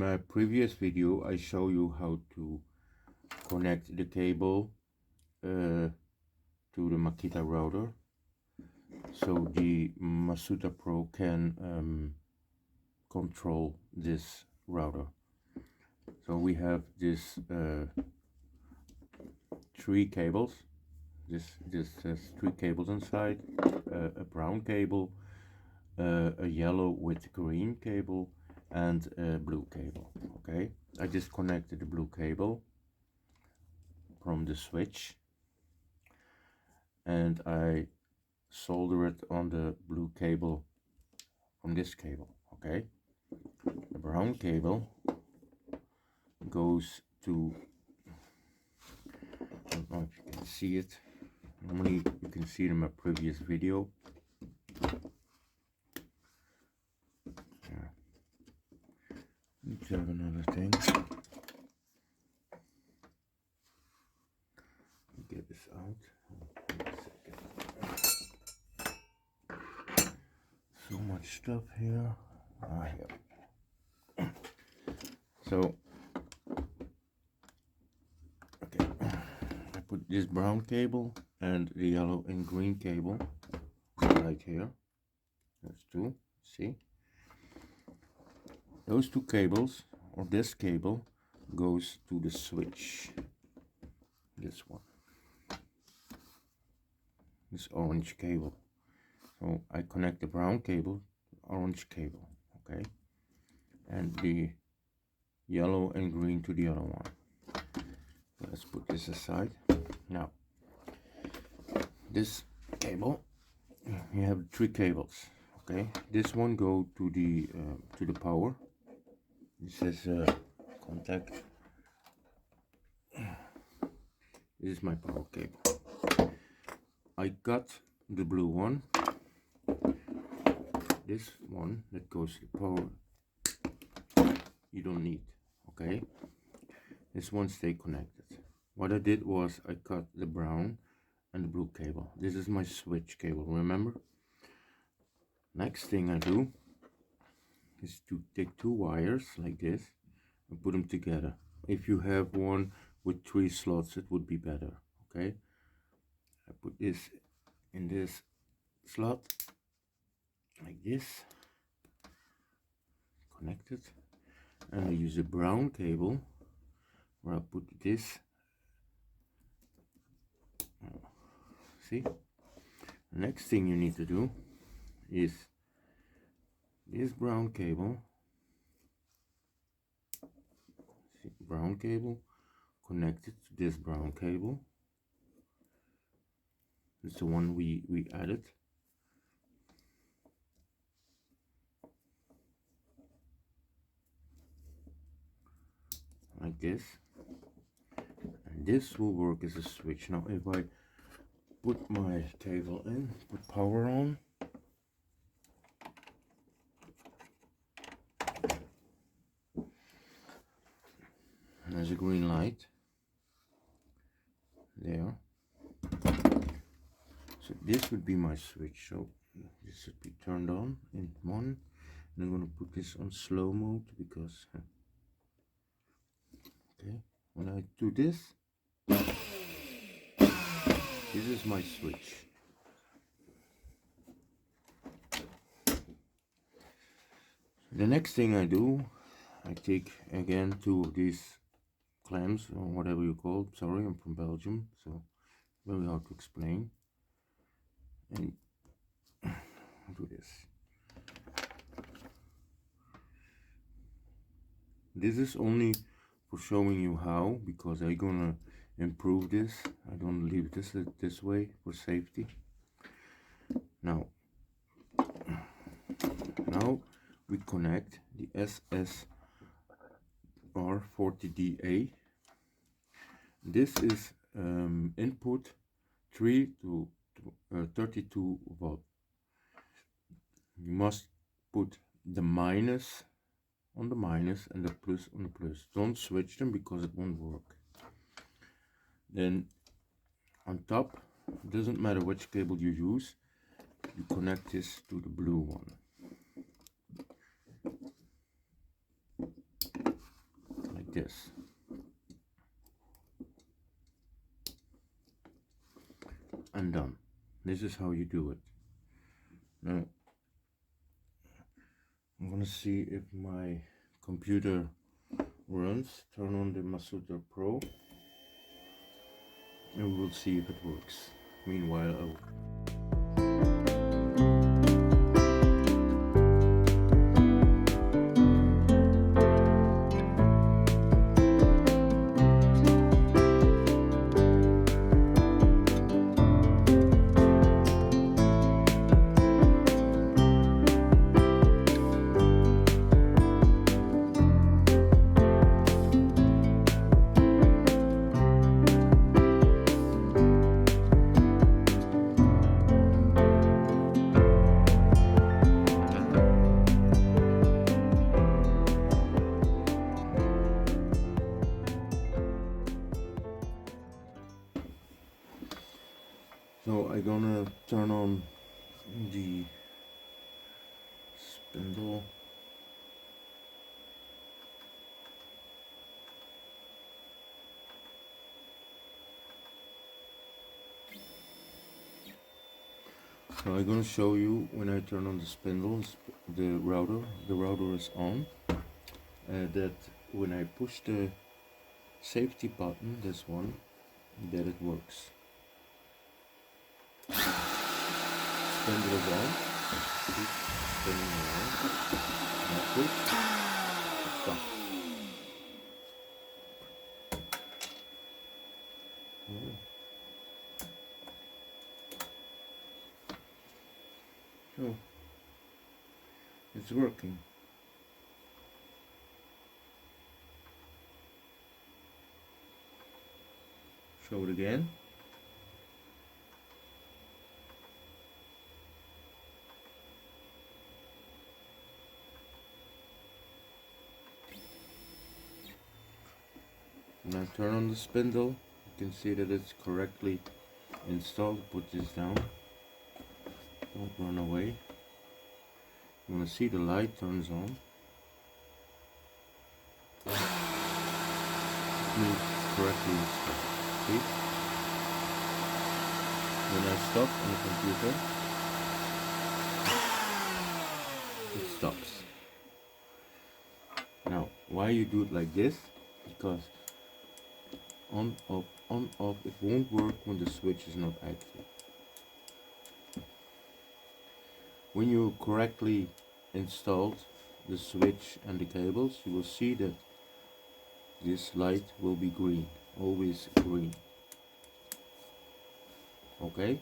my previous video I show you how to connect the cable to the Makita router, so the Masuter Pro can control this router. So we have this three cables. This has three cables inside, a brown cable, a yellow with green cable, and a blue cable. Okay, I just connected the blue cable from the switch and I solder it on the blue cable from this cable. Okay, the brown cable goes to, I don't know if you can see it, normally you can see it in my previous video. Let's have another thing. Get this out. So much stuff here. Here. So, okay, I put this brown cable and the yellow and green cable right here. That's two. See? Those two cables, or this cable, goes to the switch. This one. This orange cable. So I connect the brown cable to the orange cable. Okay? And the yellow and green to the other one. So let's put this aside. Now, this cable, you have three cables. Okay? This one go to the power. This is contact. This is my power cable. I got the blue one. This one that goes to the power, you don't need. Okay, this one stay connected. What I did was I cut the brown and the blue cable. This is my switch cable, remember? Next thing I do is to take two wires like this and put them together. If you have one with 3 slots, it would be better. Okay, I put this in this slot like this, connected, and I use a brown cable where I put this. See, the next thing you need to do is this brown cable. See, brown cable connected to this brown cable. It's the one we added. Like this. And this will work as a switch. Now if I put my cable in, put power on. There's a green light there. So this would be my switch. So this should be turned on in one. And I'm going to put this on slow mode because, okay, when I do this, this is my switch. The next thing I do, I take again two of these clamps or whatever you call it. Sorry, I'm from Belgium, so very hard to explain. And do this. This is only for showing you how, because I'm gonna improve this. I don't leave this way for safety. Now we connect the SSR 40DA. This is input 3 to 32 volt. You must put the minus on the minus and the plus on the plus. Don't switch them because it won't work. Then on top, it doesn't matter which cable you use, you connect this to the blue one. like this. And done. This is how you do it. Now I'm gonna see if my computer runs. Turn on the Masuter Pro and we will see if it works. Meanwhile, so I'm gonna turn on the spindle. So I'm gonna show you when I turn on the spindles, the router is on. That when I push the safety button, this one, that it works. Spindle is on. Keep spinning around. Now push. Stop. So it's working. Show it again. Now turn on the spindle. You can see that it's correctly installed. Put this down. Don't run away. You want to see the light turns on. It means correctly installed. See? When I stop on the computer, it stops. Now, why you do it like this? Because on off, it won't work when the switch is not active. When you correctly installed the switch and the cables, you will see that this light will be green, always green. Okay?